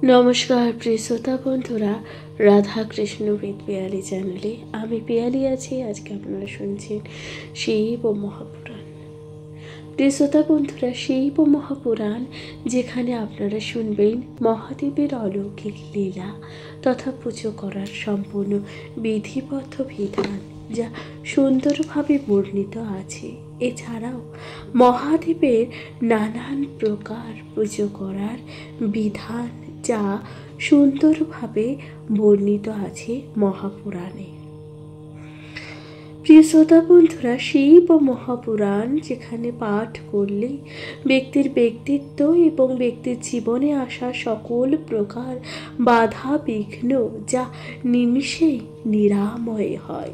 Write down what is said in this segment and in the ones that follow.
नमस्कार प्रिय श्रोता बंधुरा राधा कृष्ण विद पियाली चैनले आमी पियाली आछि। आज के आपनारा शुनছেন शिव महापुराण। प्रिय श्रोता बंधुरा शिव महापुराण जेखाने आपनारा शुनबेन महादेवेर अलौकिक लीला तथा पुजो करार सम्पूर्ण विधिबद्ध विधान जा सुंदरभावे वर्णित आछे। एछाड़ाओ महादेवेर नानान प्रकार पुजो करार विधान जा सुंदरभावे वर्णित आछे महापुराणे। प्रिय श्रोता बंधुरा शिव महापुराण जेखाने पाठ करले व्यक्तिर व्यक्तित्व एवं व्यक्तिर जीवने आसा सकल प्रकार बाधा विघ्न जा निमिषेई निरामय हय।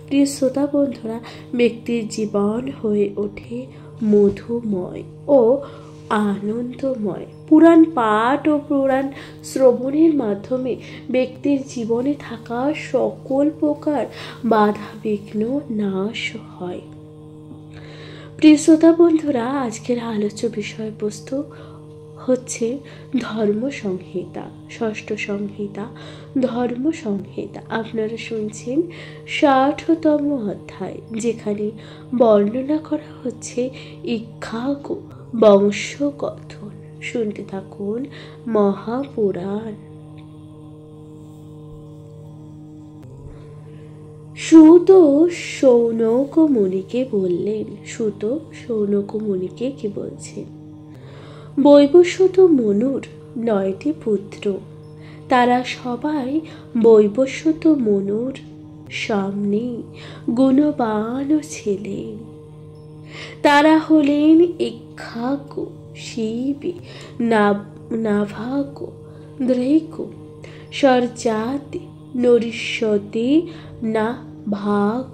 प्रिय श्रोता बंधुरा व्यक्तिर जीवन हये ओठे मधुमय ओ आनंदमय। पुराण पाठ और पुराण श्रवणेर माध्यमे व्यक्तिर जीवने थाका सकल प्रकार बाधा विघ्न नाश हय। प्रिय श्रोता बंधुरा आजकेर आलोच्य विषयबस्तु হচ্ছে ধর্ম সংহিতা, ষষ্ঠ সংহিতা ধর্ম সংহিতা। আপনারা শুনছেন ৬০তম অধ্যায়, যেখানে বর্ণনা করা হচ্ছে ইক্ষ্বাকু বংশকথন। শুনতে থাকুন মহাপুরাণ। সুত শৌনক মুনিকে বললেন, সুত শৌনক মুনিকে কি বলছেন? বৈবস্বত মনুর ৯টি পুত্র, তারা সবাই বৈবস্বত মনুর সামনে গুণবান ছিলেন। তারা হলেন ইক্ষ্বাকু, শিবি, নাভাকু, দ্রৈকু, সরজাতি, নরিষ্যতি, নাভাক,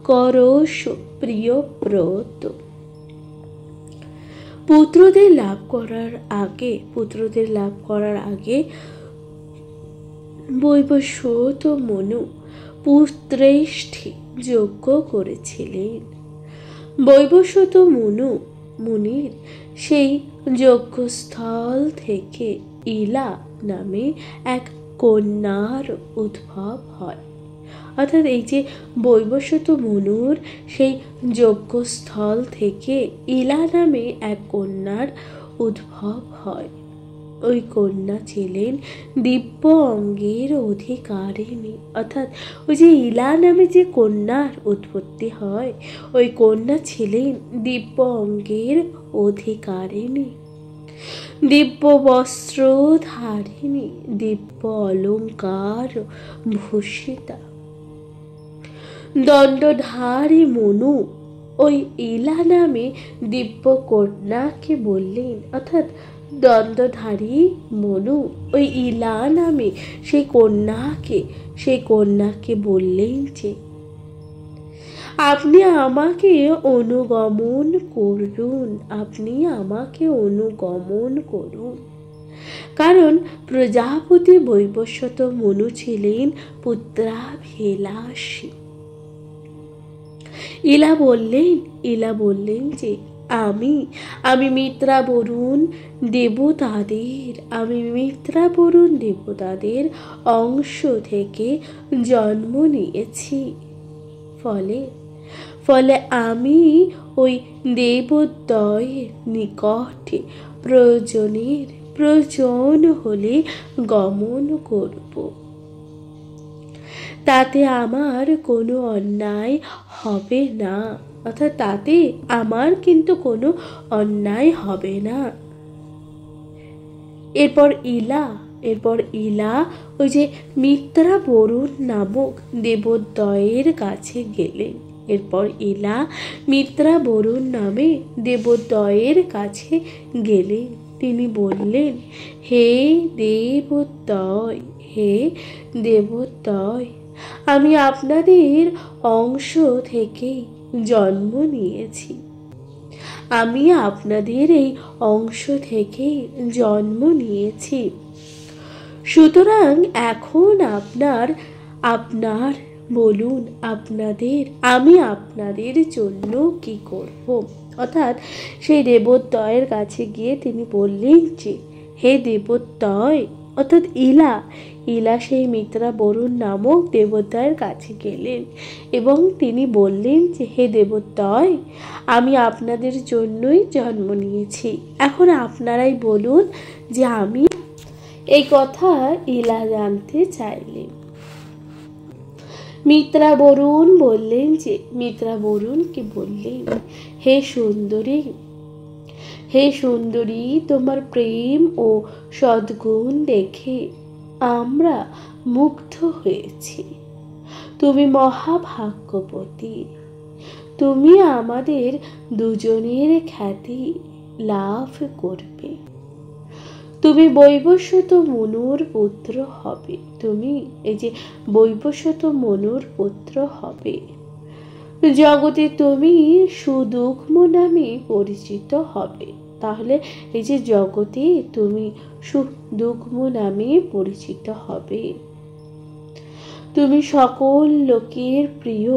করশ, প্রিয়ব্রত। পুত্রদের লাভ করার আগে বৈবস্বত মনু পুত্রেষ্ঠি যজ্ঞ করেছিলেন। বৈবস্বত মুনির সেই যজ্ঞস্থল থেকে ইলা নামে এক কন্যার উদ্ভব হয়। অর্থাৎ এই যে বৈবস্বত মনুর সেই যজ্ঞস্থল থেকে ইলা নামে এক কন্যার উদ্ভব হয়। ওই কন্যা ছিলেন দিব্য অঙ্গের অধিকারিণী। অর্থাৎ ওই যে ইলা নামে যে কন্যার উৎপত্তি হয়, ওই কন্যা ছিলেন দিব্য অঙ্গের অধিকারিণী, দিব্য বস্ত্রধারিণী, দিব্য অলঙ্কার ভূষিতা। দণ্ডধারী মনু ওই ইলা নামে দিব্য কন্যাকে বললেন, অর্থাৎ দণ্ডধারী মনু ওই ইলা নামে সেই কন্যাকে বললেন যে আপনি আমাকে অনুগমন করুন, আপনি আমাকে অনুগমন করুন। কারণ প্রজাপতি বৈবস্বত মনু ছিলেন পুত্রাভিলাষী। ইলা বললেন যে আমি মিত্রা বরুণ দেবতাদের অংশ থেকে জন্ম নিয়েছি। ফলে আমি ওই দেবদ্বয়ের নিকটে প্রয়োজন হলে গমন করব। তাতে আমার কোনো অন্যায় হবে না, অর্থাৎ তাতে আমার কিন্তু কোনো অন্যায় হবে না। এরপর ইলা ওই যে মিত্রা বরুণ নামক দেবদ্বয়ের কাছে গেলেন। এরপর ইলা মিত্রা বরুণ নামে দেবদ্বয়ের কাছে গেলেন। তিনি বললেন, হে দেবদ্বয়, আমি আপনাদের অংশ থেকেই জন্ম নিয়েছি। সুতরাং এখন আপনার বলুন, আমি আপনাদের জন্য কি করব। অর্থাৎ সেই দেবদ্বয়ের কাছে গিয়ে তিনি বললেন যে, হে দেবদ্বয়, অর্থাৎ ইলা ইলা সেই মিত্রা বরুণ নামক দেবতার কাছে গেলেন এবং তিনি বললেন যে, হে দেবতয়, আমি আপনাদের জন্যই জন্ম নিয়েছি, এখন আপনারাই বলুন যে আমি। এই কথা ইলা জানতে চাইলেন। মিত্রা বরুণ বললেন যে, মিত্রা বরুণকে বললেন, হে সুন্দরী, হে সুন্দরী, তোমার প্রেম ও সদ্গুণ দেখে আমরা মুগ্ধ হয়েছি। তুমি মহাভাগ্যবতী, তুমি আমাদের দুজনের খ্যাতি লাভ করবে। তুমি বৈবস্বত মনুর পুত্র হবে। তুমি এই যে বৈবস্বত মনুর পুত্র হবে। জগতে তুমি সুদুগ্ম নামে পরিচিত হবে। তাহলে এই যে জগতে তুমি সুদুগ্ম নামে পরিচিত হবে। তুমি সকল লোকের প্রিয়,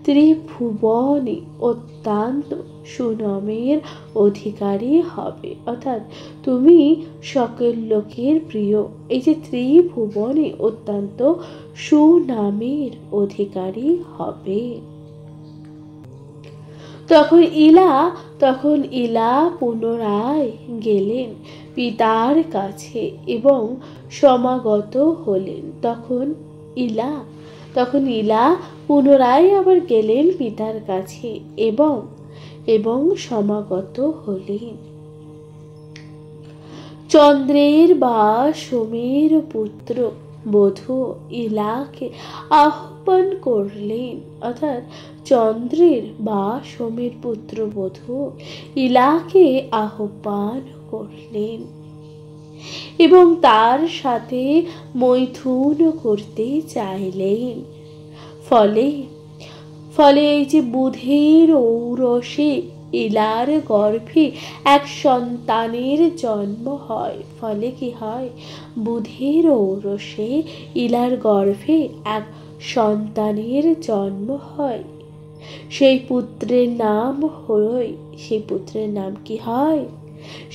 ত্রিভুবনে অত্যন্ত সুনামের অধিকারী হবে। অর্থাৎ তুমি সকল লোকের প্রিয়, এই যে ত্রিভুবনে অত্যন্ত সুনামের অধিকারী হবে। তখন ইলা পুনরায় গেলেন পিতার কাছে এবং সমাগত হলেন। তখন ইলা পুনরায় আবার গেলেন পিতার কাছে এবং সমাগত হলেন। চন্দ্রের বা সোমের পুত্র বধূ ইলাকে আহ্বান করলেন। অর্থাৎ চন্দ্রের বা সোমের পুত্র বধূ ইলাকে আহ্বান করলেন এবং তার সাথে মৈথুন করতে চাইলেন। ফলে এই যে বুধের ঔরসে ইলার গর্ভে এক সন্তানের জন্ম হয়। ফলে কি হয়? বুধের ঔরসে ইলার গর্ভে এক সন্তানের জন্ম হয়। সেই পুত্রের নাম কি হয়?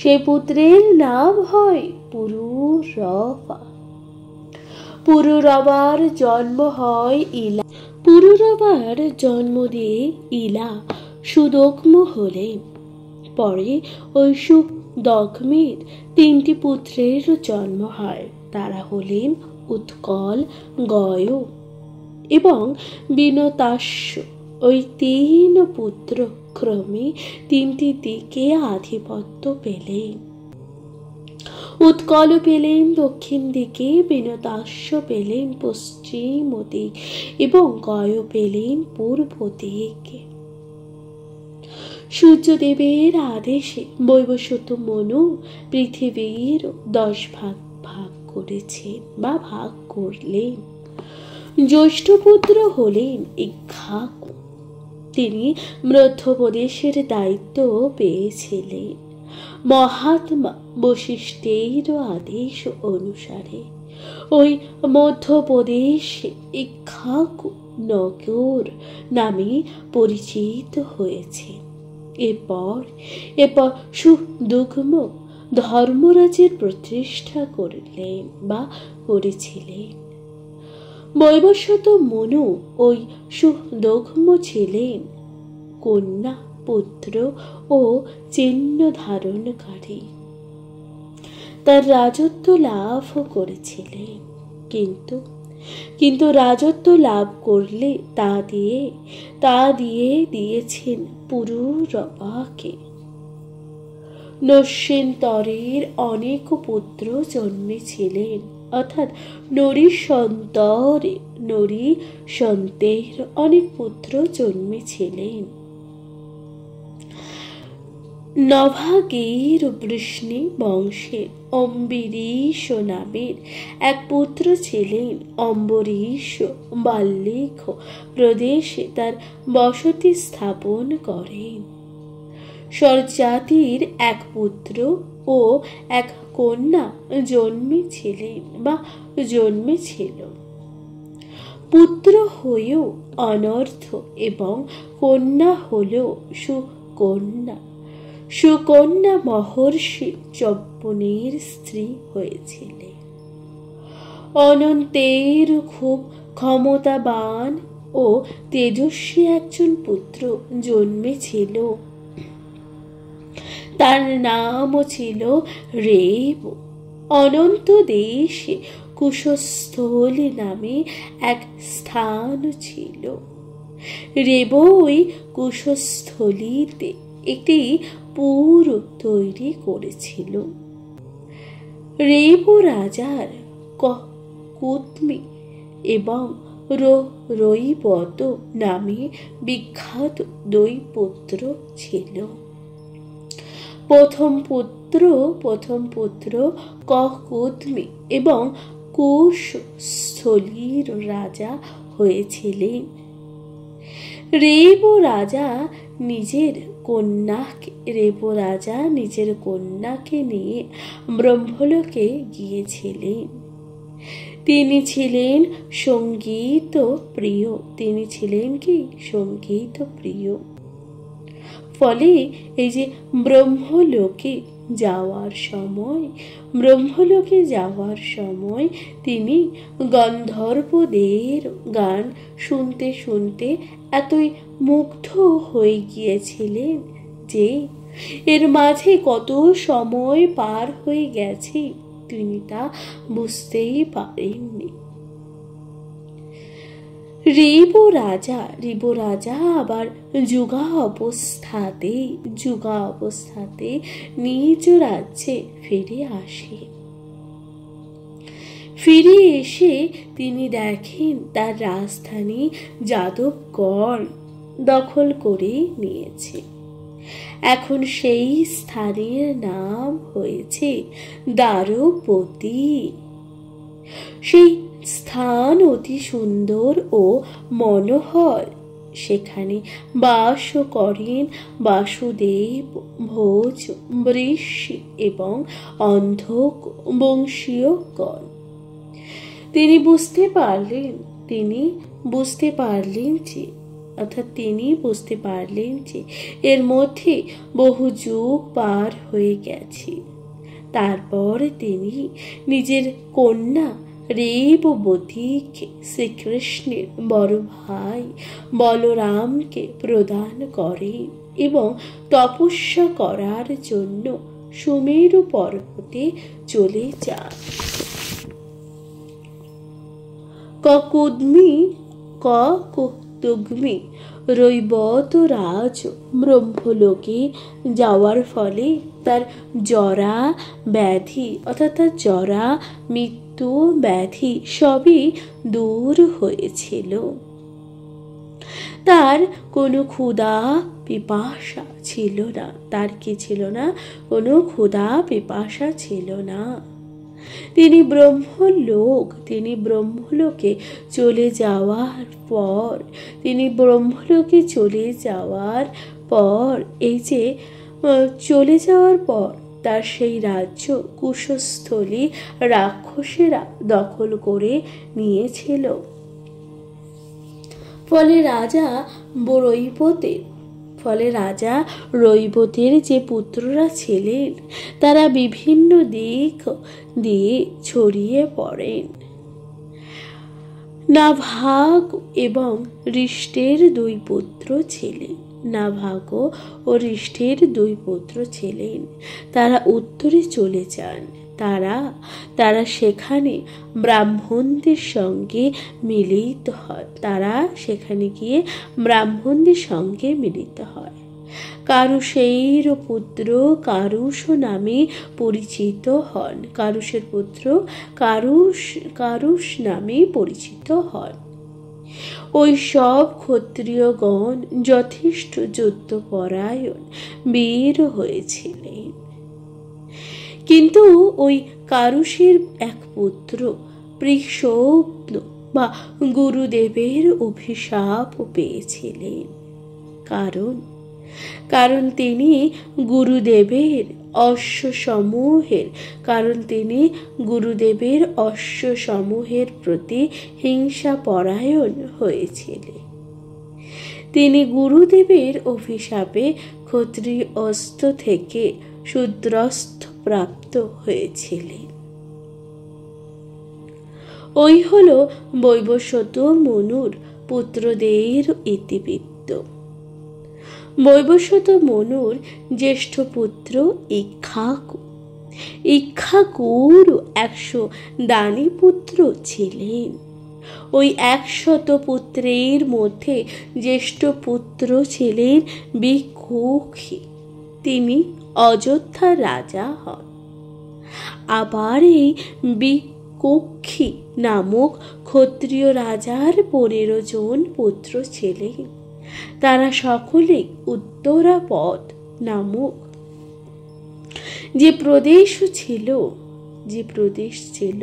সেই পুত্রের নাম হয় পুরুরবা। পুরুরবার জন্ম হয় ইলা। পুরুরবার জন্ম দিয়ে ইলা সুদগ্ম হলেন। পরে ওই সুদগ্মের 3টি পুত্রের জন্ম হয়। তারা হলেন উৎকল, গয় এবং বিনতাস্য। ওই 3 পুত্র ক্রমে 3টি দিকে আধিপত্য পেলেন। উৎকল পেলেন দক্ষিণ দিকে, বিনতাস্য পেলেন পশ্চিম দিক এবং গয় পেলেন পূর্ব দিকে। সূর্যদেবের আদেশে বৈবস্বত মনু পৃথিবীর 10 ভাগ করেছেন বা ভাগ করলেন। জ্যৈষ্ঠ পুত্র হলেন ইক্ষ্বাকু। তিনি মধ্যপ্রদেশের দায়িত্ব পেয়েছিলেন। মহাত্মা বশিষ্ঠের আদেশ অনুসারে ওই মধ্যপ্রদেশে ইক্ষ্বাকু নগর নামে পরিচিত হয়েছে। এরপর সুদুগ্ম ধর্মরাজের প্রতিষ্ঠা করেছিলেন। বৈবস্বত মনু ওই সুদুগ্ম ছিলেন কন্যা, পুত্র ও চিহ্ন ধারণকারী। তার রাজত্ব লাভ করেছিলেন, কিন্তু রাজত্ব লাভ করলে তা দিয়ে দিয়েছেন পুরুরবাকে। নস্যেন্তরের অনেক পুত্র জন্মেছিলেন। অর্থাৎ নরী অনেক পুত্র জন্মেছিলেন। নভাগীর বৃষ্ণি বংশের অম্বরীশ নামের এক পুত্র ছিলেন। অম্বরীশ বাল্লিক প্রদেশে তার বসতি স্থাপন করেন। স্বরজাতির এক পুত্র ও এক কন্যা জন্মেছিল। পুত্র হয়েও অনর্থ এবং কন্যা হলেও সুকন্যা মহর্ষি চব্বনের স্ত্রী হয়েছিলেন। অনন্তের খুব ক্ষমতাবান ও তেজস্বী একজন পুত্র জন্মেছিল। তার নামও ছিল রেব। অনন্ত দেশে কুশস্থলী নামে এক স্থান ছিল। রেব ওই কুশস্থলীতে একটি পুর তৈরি করেছিল। রেব রাজার কুতমি এবং রৈবত নামে বিখ্যাত দুই পুত্র ছিল। প্রথম পুত্র কুতমি এবং কুশস্থলীর রাজা হয়েছিলেন। রেব রাজা নিজের কন্যাকে নিয়ে ব্রহ্মলোকে গিয়েছিলেন। তিনি ছিলেন সঙ্গীত প্রিয়। ফলে এই যে ব্রহ্মলোকে যাওয়ার সময় তিনি গন্ধর্বদের গান শুনতে শুনতে এতই মুগ্ধ হয়ে গিয়েছিলেন যে এর মাঝে কত সময় পার হয়ে গেছে তিনি তা বুঝতেই পারেননি। রেব রাজা আবার যুগা অবস্থাতে নিজ রাজ্যে ফিরে এসে তিনি দেখেন তার রাজধানী যাদবগড় দখল করে নিয়েছে। এখন সেই স্থানের নাম হয়েছে দ্বারপতি। সেই স্থান অতি সুন্দর ও মনোহর। সেখানে বাস করেন বাসুদেব, ভোজ, বৃষ্ণি এবং অন্ধ বংশীয়গণ। তিনি বুঝতে পারলেন যে এর মধ্যে বহু যুগ পার হয়ে গেছে। তারপর তিনি নিজের কন্যা রেবতীকে শ্রীকৃষ্ণের বড় ভাই বলরামকে প্রদান করেন এবং তপস্যা করার জন্য সুমেরু পর্বতে চলে যান। কুতুগ্মি রৈবত রাজ ব্রহ্মলোকে যাওয়ার ফলে তার জরা মৃত্যু ব্যাধি সবই দূর হয়েছিল। তার কোনো ক্ষুধা পিপাসা ছিল না। তিনি ব্রহ্মলোকে চলে যাওয়ার পর তার সেই রাজ্য কুশস্থলী রাক্ষসেরা দখল করে নিয়েছিল। ফলে রাজা রৈবতের যে পুত্ররা ছিলেন তারা বিভিন্ন দিক দিয়ে ছড়িয়ে পড়েন। নাভাগ এবং রিষ্টের দুই পুত্র ছিলেন। তারা উত্তরে চলে যান। তারা সেখানে ব্রাহ্মণদের সঙ্গে মিলিত হয়। কারুষের পুত্র কারুষ নামে পরিচিত হন। ওই সব ক্ষত্রিয়গণ যথেষ্ট যুদ্ধপরায়ণ বীর হয়েছিলেন। কিন্তু ওই কারুষের এক পুত্র পৃষোপ্ন বা গুরুদেবের অভিশাপ পেয়েছিলেন। কারণ তিনি গুরুদেবের অশ্বসমূহের প্রতি হিংসাপরায়ণ হয়েছিলেন। তিনি গুরুদেবের অভিশাপে ক্ষত্রিয়স্থ থেকে শূদ্রস্থ প্রাপ্ত হয়েছিলেন। ওই হলো বৈবস্বত মনুর পুত্রদের ইতিবৃত্ত। বৈবস্বত মনুর জ্যেষ্ঠ পুত্র ইক্ষ্বাকু। ইক্ষ্বাকুর 100 দানী পুত্র ছিলেন। ওই 100 পুত্রের মধ্যে জ্যেষ্ঠ পুত্র ছিলেন বিকুক্ষী। তিনি অযোধ্যার রাজা হন। আবার এই বিকুক্ষী নামক ক্ষত্রিয় রাজার 15 জন পুত্র ছিলেন। তারা সকলে উত্তরাপদ নামক যে প্রদেশ ছিল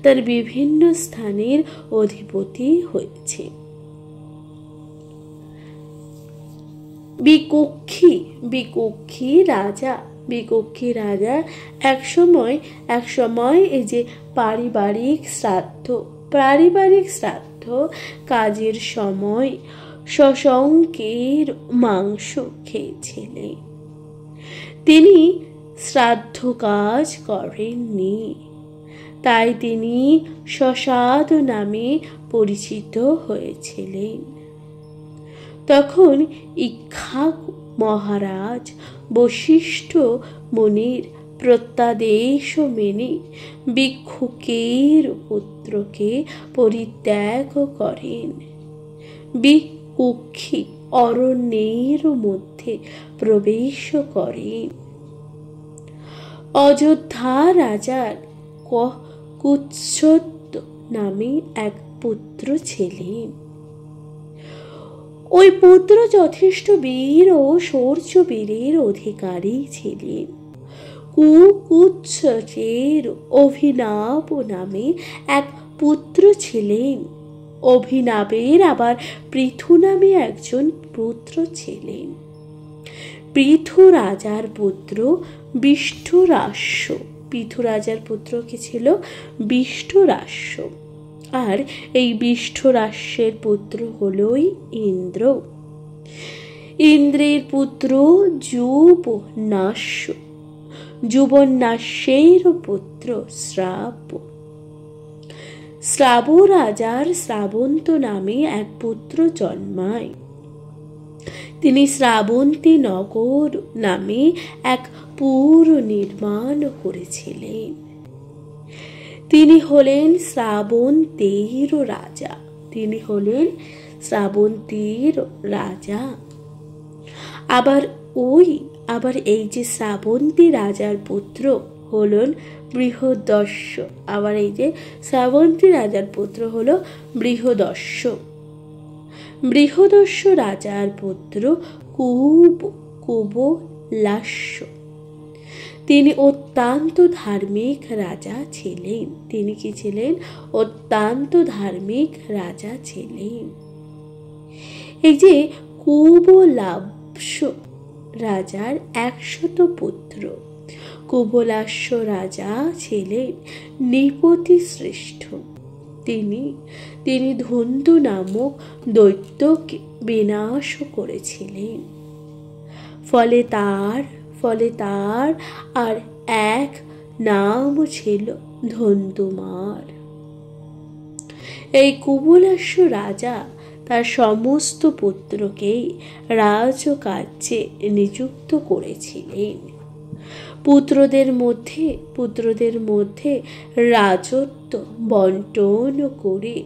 তার বিভিন্ন স্থানের অধিপতি হয়েছে। বিকুক্ষী রাজা এক সময় এই যে পারিবারিক শ্রাদ্ধ কাজের সময় শশাঙ্কের মাংস খেয়েছিলেন। তিনি শ্রাদ্ধ কাজ করেননি, তাই তিনি শশাদ নামে পরিচিত হয়েছিলেন। তখন ইক্ষ্বাকু মহারাজ বশিষ্ঠ মুনির প্রত্যাদেশ মেনে বিক্ষুকের পুত্রকে পরিত্যাগ করেন। বিকুক্ষী অরণ্যের মধ্যে প্রবেশ করেন। অযোধ্যা রাজার কুৎসত নামে এক পুত্র ছিলেন। ওই পুত্র যথেষ্ট বীর ও শৌর্যবীরের অধিকারী ছিলেন। কুৎসের অভিনব নামে এক পুত্র ছিলেন। অভিনবের আবার পৃথু নামে একজন পুত্র ছিলেন। পৃথু রাজার পুত্র বিষ্ঠুরাশ্ব। পৃথু রাজার পুত্র কি ছিল? বিষ্ঠুরাশ্ব। আর এই বিষ্ঠুরাশ্বের পুত্র হলই ইন্দ্র। ইন্দ্রের পুত্র যুবনাশ্ব। যুবনাশ্বের পুত্র শ্রাব। শ্রাব রাজার শ্রাবন্ত নামে এক পুত্র জন্মায়। তিনি শ্রাবন্তী নগর নামে এক পুর নির্মাণ করেছিলেন। তিনি হলেন শ্রাবন্তীর রাজা। আবার এই যে শ্রাবন্তী রাজার পুত্র হলেন বৃহদস্য। বৃহদস্য রাজার পুত্র কুবলাস্য। তিনি অত্যন্ত ধার্মিক রাজা ছিলেন। তিনি কি ছিলেন? অত্যন্ত ধার্মিক রাজা ছিলেন। এই যে কুবলাস্য রাজার 100 পুত্র। কুবলাস্য রাজা ছিলেন নৃপতি শ্রেষ্ঠ। তিনি ধন্তু নামক দৈত্যকে বিনাশ করেছিলেন। ফলে তার আর এক নাম ছিল ধন্তুমার। এই কুবলাস্য রাজা তার সমস্ত পুত্রকেই রাজকার্যে নিযুক্ত করেছিলেন। পুত্রদের মধ্যে রাজত্ব বন্টন করে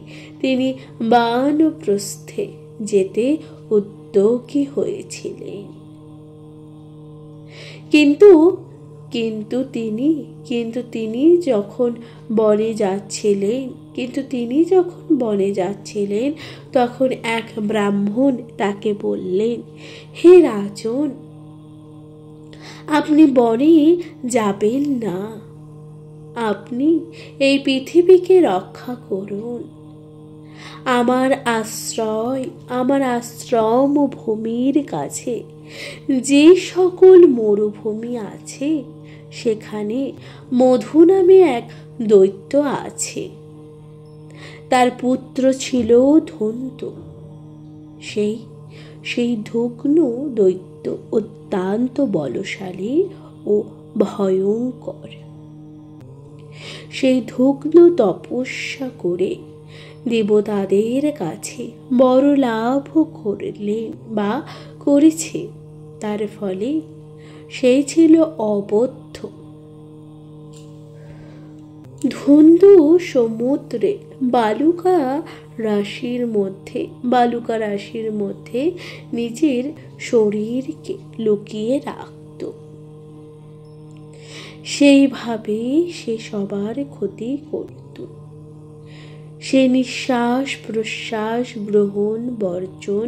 তিনি বানপ্রস্থে যেতে উদ্যোগী হয়েছিলেন। কিন্তু তিনি যখন বনে যাচ্ছিলেন তখন এক ব্রাহ্মণ তাকে বললেন, হে রাজন, আপনি বনে যাবেন না। আপনি এই পৃথিবীকে রক্ষা করুন। আমার আশ্রম ভূমির কাছে যে সকল মরুভূমি আছে সেখানে মধু নামে এক দৈত্য আছে। তার পুত্র ছিল ধন্তু। সেই ধুগ্ন দৈত্য অত্যন্ত বলশালী ও ভয়ঙ্কর। সেই ধুগ্ন তপস্যা করে দেবতাদের কাছে বড় লাভ করলেন বা করেছে। তার ফলে সেই ছিল অবদ্ধ ধুন্ধু সমুদ্রে বালুকা রাশির মধ্যে নিজের শরীরকে লুকিয়ে রাখত। সেইভাবে সে সবার ক্ষতি করত। সে নিঃশ্বাস প্রশ্বাস গ্রহণ বর্জন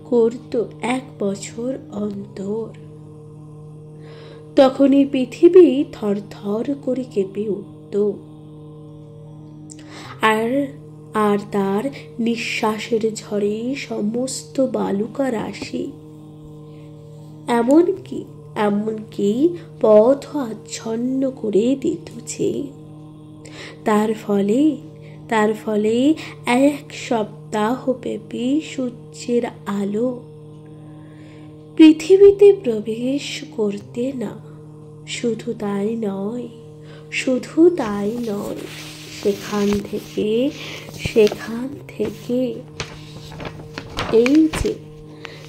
করত 1 বছর অন্তর। তখনই পৃথিবী থরথর করে কেঁপে উঠত, আর তার নিঃশ্বাসের ঝড়ে সমস্ত বালুকা রাশি এমনকি পথ আচ্ছন্ন করে দিত। তার ফলে 1 সপ্তাহ ব্যাপী সূর্যের আলো পৃথিবীতে প্রবেশ করতে না। শুধু তাই নয়,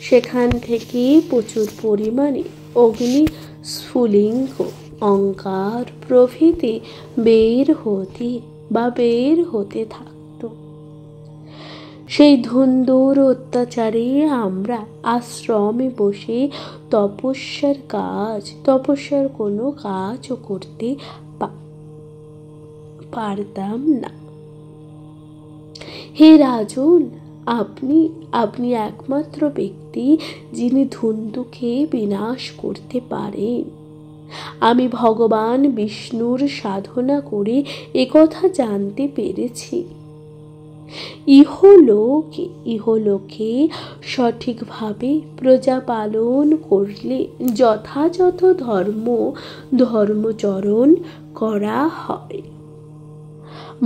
সেখান থেকে প্রচুর পরিমাণে অগ্নি স্ফুলিঙ্গ অঙ্গার প্রভৃতি বের হতে থাকত। সেই ধুন্ধুর অত্যাচারে আমরা আশ্রমে বসে তপস্যার কোনো কাজও করতে পারতাম না। হে রাজন, আপনি একমাত্র ব্যক্তি যিনি ধুন্ধুকে বিনাশ করতে পারেন। আমি ভগবান বিষ্ণুর সাধনা করে একথা জানতে পেরেছি। ইহলোকে সঠিকভাবে প্রজা পালন করলে যথাযথ ধর্মচরণ করা হয়।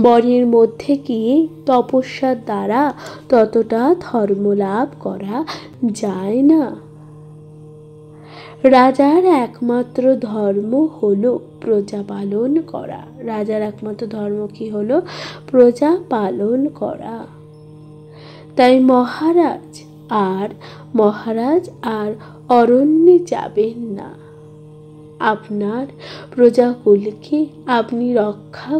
বনের মধ্যে গিয়ে তপস্যার দ্বারা ততটা ধর্ম লাভ করা যায় না। রাজার একমাত্র ধর্ম হলো প্রজা পালন করা। প্রজা পালন করা। তাই মহারাজ আর অরণ্যে যাবেন না। আপনার প্রজাকুলকে আপনি রক্ষা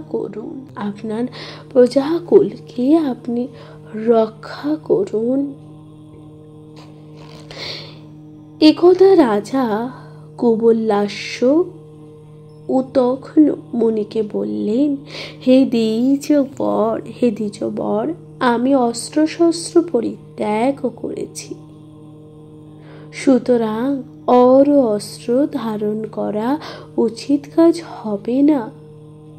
করুন। একদা রাজা কুবলাস্য উতঘ্ন মুনিকে বললেন, হে দ্বিজবর, আমি অস্ত্রশস্ত্র পরিত্যাগ করেছি, সুতরাং অস্ত্র ধারণ করা উচিত কাজ হবে না।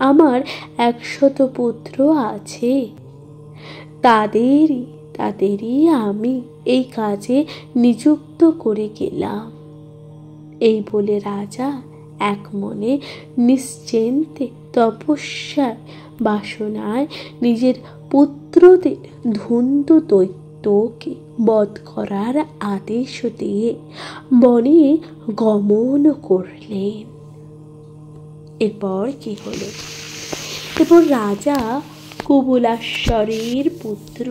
আমার 100 পুত্র আছে, তাদেরই আমি এই কাজে নিযুক্ত করে গেলাম। এই বলে রাজা এক মনে নিশ্চিন্তে তপস্যার বাসনায় নিজের পুত্রদের ধুন্ধু দৈত্যকে বধ করার আদেশ দিয়ে বনে গমন করলেন। এরপর কি হলো? এরপর রাজা কুবলাশ্বরের পুত্র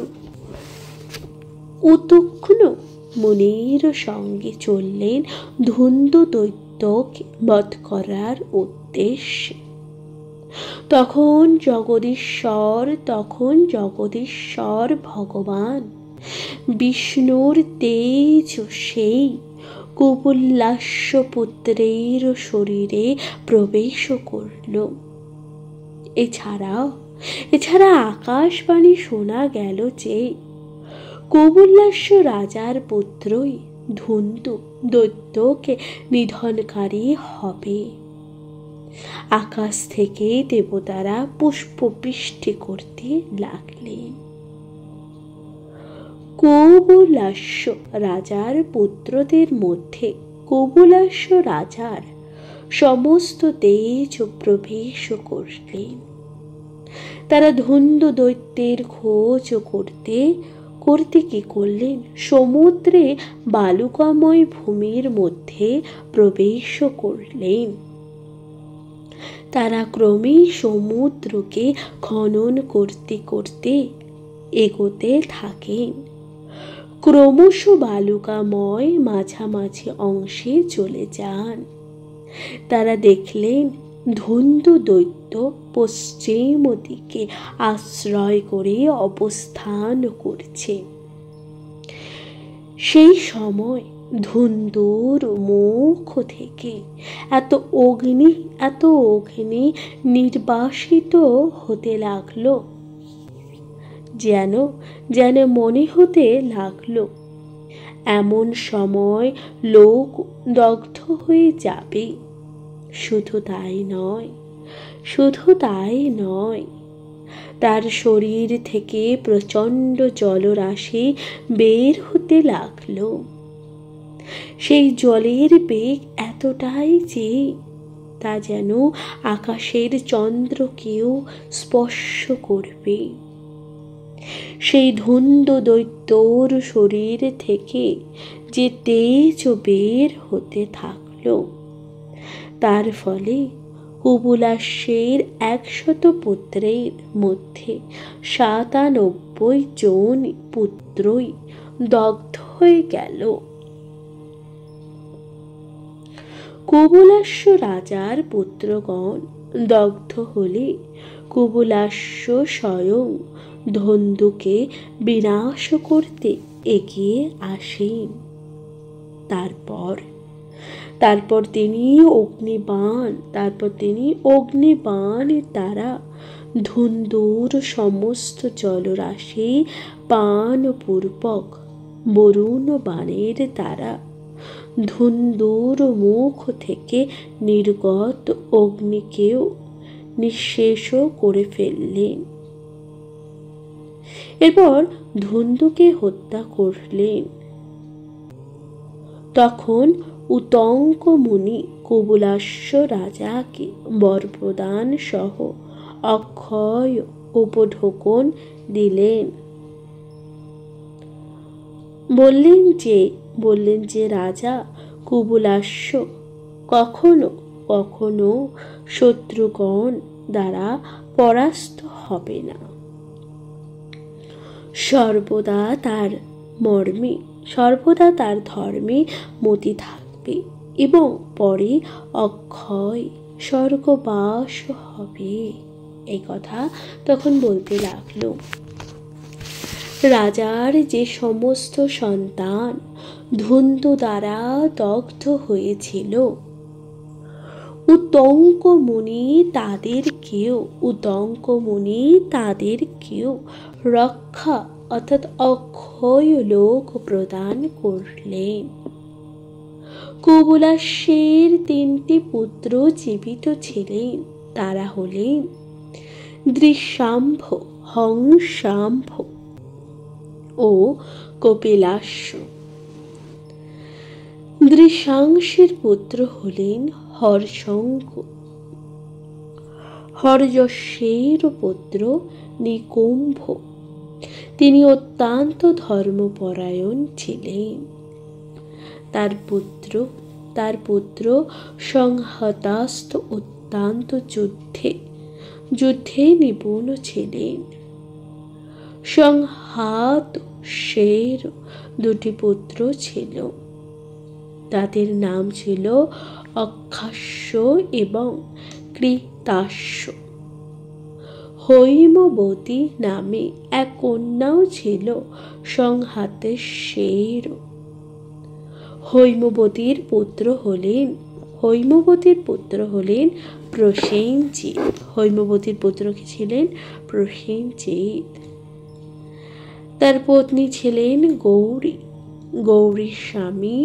উতঘ্ন মুনির সঙ্গে চললেন ধুন্ধু দৈত্যকে বধ করার উদ্দেশ্যে। তখন জগদীশ্বর ভগবান বিষ্ণুর তেজ সেই কুবলাস্য পুত্রের শরীরে প্রবেশ করল। এছাড়া আকাশবাণী শোনা গেল যে কুবলাস্য রাজার পুত্রই ধুন্ধু দৈত্যকে নিধনকারী হবে। আকাশ থেকে দেবতারা পুষ্পবৃষ্টি করতে লাগলেন। কুবলাস্য রাজার পুত্রদের মধ্যে কুবলাস্য রাজার সমস্ত তেজ প্রবেশ করলেন। তারা ধুন্ধু দৈত্যের খোঁজ করতে কি করলেন? সমুদ্রে বালুকাময় ভূমির মধ্যে প্রবেশ করলেন। তারা ক্রমেই সমুদ্রকে খনন করতে করতে এগোতে থাকেন। ক্রমশ বালুকাময় মাঝামাঝি অংশে চলে যান। তারা দেখলেন ধুন্দু দৈত্য পশ্চিম দিকে আশ্রয় করে অবস্থান করছে। সেই সময় ধুন্দুর মুখ থেকে এত অগ্নি নির্বাসিত হতে লাগলো, যেন মনে হতে লাগলো এমন সময় লোক দগ্ধ হয়ে যাবে। শুধু তাই নয়, তার শরীর থেকে প্রচণ্ড জলরাশি বের হতে লাগলো। সেই জলের বেগ এতটাই যে তা যেন আকাশের চন্দ্রকেও স্পর্শ করবে। সেই ধুন্দু দৈত্যর শরীর থেকে যে তেজ বের হতে থাকলো, তার ফলে কুবুলাশ্বের 100 পুত্রের মধ্যে 97 জন পুত্রই দগ্ধ হয়ে গেল। কুবুলাশ্ব রাজার পুত্রগণ দগ্ধ হলে কুবুলাশ্ব স্বয়ং ধন্দুকে বিনাশ করতে এগিয়ে আসেন। তারপর তিনি অগ্নিবাণ দ্বারা ধুন্দুর সমস্ত জলরাশি পানপূর্বক বরুণ বাণের দ্বারা ধুন্দুর মুখ থেকে নির্গত অগ্নিকেও নিঃশেষ করে ফেললেন। এরপর ধুন্দুকে হত্যা করলেন। তখন উতঙ্ক মুনি কুবুলাশ্ব রাজাকে বরপ্রদান সহ অক্ষয় উপঢৌকন দিলেন। বললেন যে রাজা কুবুলাশ্ব কখনো শত্রুগণ দ্বারা পরাস্ত হবে না, সর্বদা তার ধর্মে মতি থাকবে এবং পরে অক্ষয় স্বর্গবাস হবে। এই কথা তখন বলতে লাগলো। রাজার যে সমস্ত সন্তান ধুন্দু দ্বারা দগ্ধ হয়েছিল, উতঙ্ক মুনি তাদেরকেও রক্ষা অর্থাৎ অক্ষয় লোক প্রদান করলেন। কুবুলাশ্বের 3টি পুত্র জীবিত ছিলেন। তারা হলেন দৃশাম্ভ, হংসাম্ভ ও কপিলাশ্ব। দৃশাংশের পুত্র হলেন হর্ষঙ্ক। হর্যশ্বের পুত্র নিকুম্ভ, তিনি অত্যন্ত ধর্মপরায়ণ ছিলেন। তার পুত্র সংহতাস্ত অত্যন্ত যুদ্ধে নিপুণ ছিলেন। সংহাতের 2টি পুত্র ছিল, তাদের নাম ছিল অক্ষাস্য এবং কৃতাস্য। হৈমবতী নামে এক কন্যাও ছিল সংহাতের। হৈমবতীর পুত্র হলেন প্রসেনজিৎ। হৈমবতীর পুত্র কি ছিলেন? প্রসেনজিৎ। তার পত্নী ছিলেন গৌরী। গৌরীর স্বামী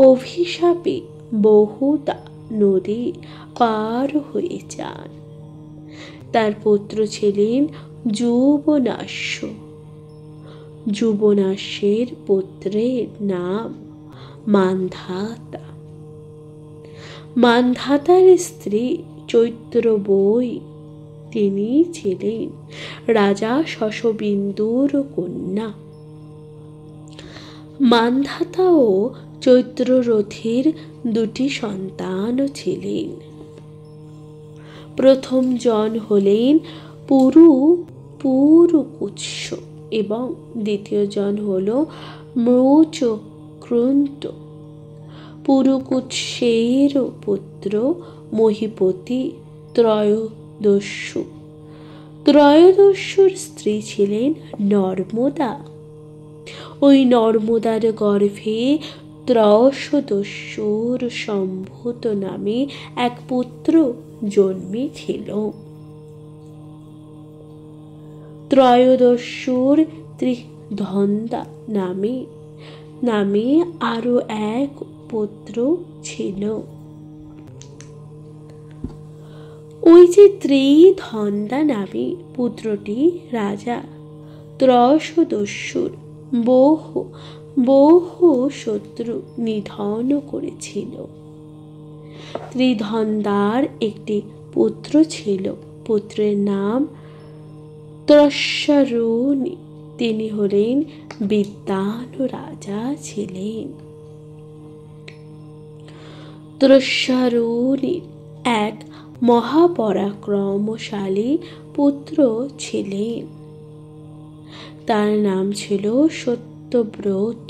অভিশাপে বহুদা নদী পার হয়ে যান। তার পুত্র ছিলেন যুবনাশ্য। যুবনাশ্বের পুত্রের নাম মান্ধাতা। মান্ধাতার স্ত্রী চৈত্রবৈ, তিনি ছিলেন রাজা শশবিন্দুর কন্যা। মান্ধাতা ও চৈত্ররথীর 2টি সন্তান ছিলেন। প্রথম জন হলেন পুরুকুৎস এবং দ্বিতীয় জন হল মৃচক্রুন্ত। পুরুকুৎসের পুত্র মহীপতি ত্রয়োদস্যু। ত্রয়োদস্যুর স্ত্রী ছিলেন নর্মদা। ওই নর্মদার গর্ভে ত্রয়োদস্যুর সম্ভূত নামে এক পুত্র জন্মেছিল। ত্রয়োদস্যুর ত্রিধন্দা নামে আরো এক পুত্র ছিল। ওই যে ত্রিধন্দা নামে পুত্রটি রাজা ত্রয়োদস্যুর বহু শত্রু নিধন করেছিল। ত্রিধন্দার একটি পুত্র ছিল, পুত্রের নাম ত্রস্বরুণী। তিনি হলেন বিদ্বান রাজা ছিলেন। ত্রস্বরুণীর এক মহাপরাক্রমশালী পুত্র ছিলেন, তার নাম ছিল সত্যব্রত।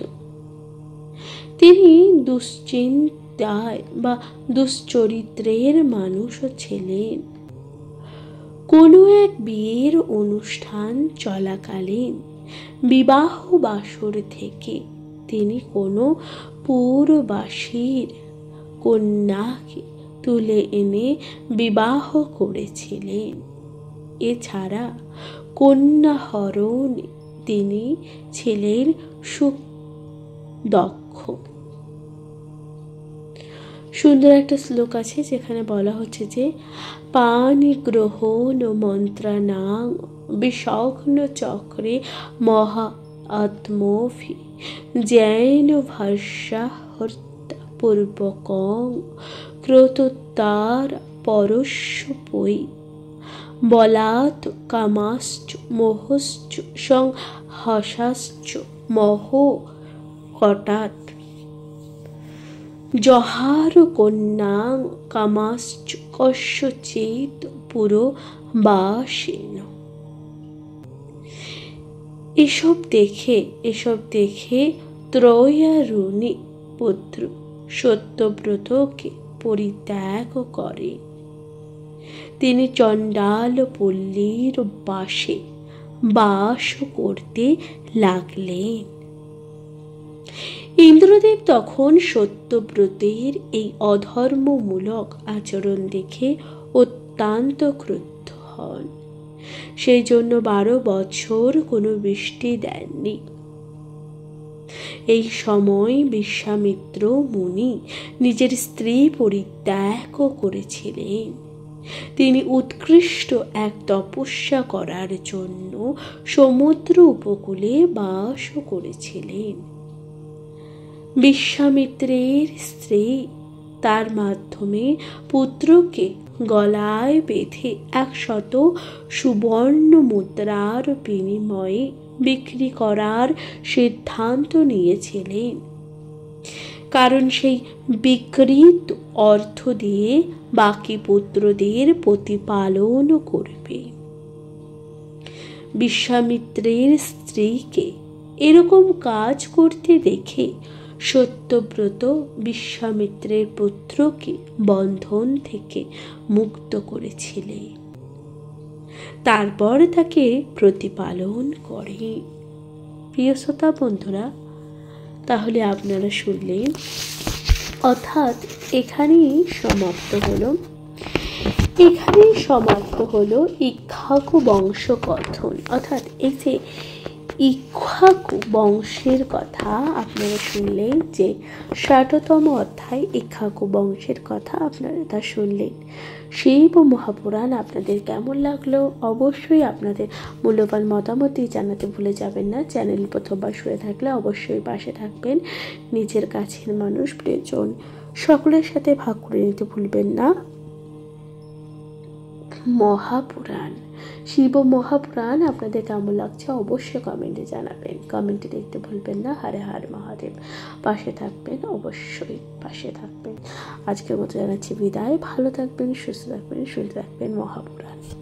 তিনি দুশ্চিন্তায় বা দুশ্চরিত্রের মানুষও ছিলেন। কোনো এক বিয়ের অনুষ্ঠান চলাকালীন বিবাহ বাসর থেকে তিনি কোনো পুরবাসীর কন্যাকে তুলে এনে বিবাহ করেছিলেন। এছাড়া কন্যা হরণে তিনি ছিলেন সুদক্ষ। সুন্দর একটা শ্লোক আছে যেখানে বলা হচ্ছে যে পানি গ্রহণ মন্ত্রানাং বিশগ্ন চক্রে মহা আত্মভি জৈন ভাষা হর্তা পূর্বকং ক্রতোত্তর পরস্যপৈ বলাৎ কামাশ্চ মোহশ্চ সংহসাশ্চ মোহ হঠাৎ জহার কন্যাং কামাশ্চ কস্যচিৎ পুরবাসেন। এসব দেখে ত্রয়োদস্যুর পুত্র সত্যব্রতকে পরিত্যাগ করে তিনি চণ্ডাল পল্লীর বাসে বাস করতে লাগলেন। ইন্দ্রদেব তখন সত্যব্রতের এই অধর্মমূলক আচরণ দেখে অত্যন্ত ক্রুদ্ধ হন। সেই জন্য 12 বছর কোনো বৃষ্টি দেননি। এই সময় বিশ্বামিত্র মুনি নিজের স্ত্রী পরিত্যাগ করেছিলেন। তিনি উৎকৃষ্ট এক তপস্যা করার জন্য সমুদ্র উপকূলে বাস করেছিলেন। বিশ্বামিত্রের স্ত্রী তার মাধ্যমে পুত্রকে গলায় বেঁধে 100 সুবর্ণ মুদ্রার বিনিময়ে বিক্রি করার সিদ্ধান্ত নিয়েছিলেন, কারণ সেই বিক্রিত অর্থ দিয়ে বাকি পুত্রদের প্রতিপালন করবে। বিশ্বামিত্রের স্ত্রীকে এরকম কাজ করতে দেখে সত্যব্রত বিশ্বামিত্রের পুত্রকে বন্ধন থেকে মুক্ত করেছিলেন। তারপর তাকে প্রতিপালন করে। প্রিয় শ্রোতা বন্ধুরা, তাহলে আপনারা শুনলেন, অর্থাৎ এখানেই সমাপ্ত হলো ইক্ষ্বাকু বংশ কথন। অর্থাৎ এই যে ইক্ষ্বাকু বংশের কথা আপনারা শুনলেন, যে 60তম অধ্যায় ইক্ষ্বাকু বংশের কথা আপনারা তা শুনলেন। শিব মহাপুরাণ আপনাদের কেমন লাগলো অবশ্যই আপনাদের মূল্যবান মতামতই জানাতে ভুলে যাবেন না। চ্যানেল প্রথমবার শুনে থাকলে অবশ্যই পাশে থাকবেন। নিজের কাছের মানুষ, প্রিয়জন সকলের সাথে ভাগ করে নিতে ভুলবেন না। মহাপুরাণ শিব মহাপুরাণ আপনাদের কেমন লাগছে অবশ্যই কমেন্টে জানাবেন। কমেন্টে দেখতে ভুলবেন না। হরে হর মহাদেব। পাশে থাকবেন, অবশ্যই পাশে থাকবেন। আজকের মতো জানাচ্ছি বিদায়। ভালো থাকবেন, সুস্থ থাকবেন, শুনতে থাকবেন মহাপুরাণ।